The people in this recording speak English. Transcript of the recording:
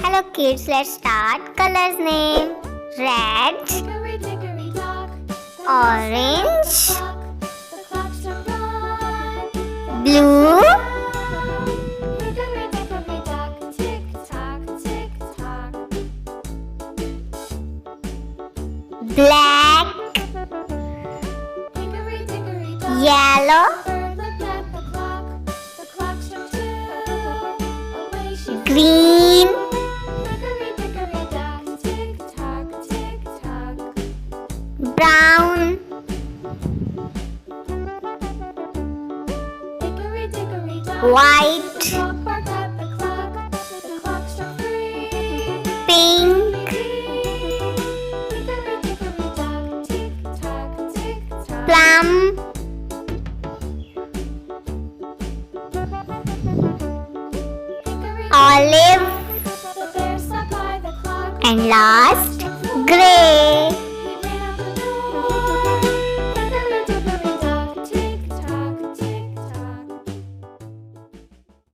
Hello kids, let's start. Colors name: red, Hickory dickory dock, the orange, the clock struck one. blue, Hickory dickory dock, tick tock, tick tock. black, Hickory dickory dock, yellow, bird looked at the clock struck two. Away she flew. green, Hickory dickory dock, tick tock, tick tock. brown, Hickory dickory dock, white, the dog barked at the clock struck three. pink, Hickory dickory dock, tick tock, tick tock. plum, Hickory olive, the bear sat by the clock. and last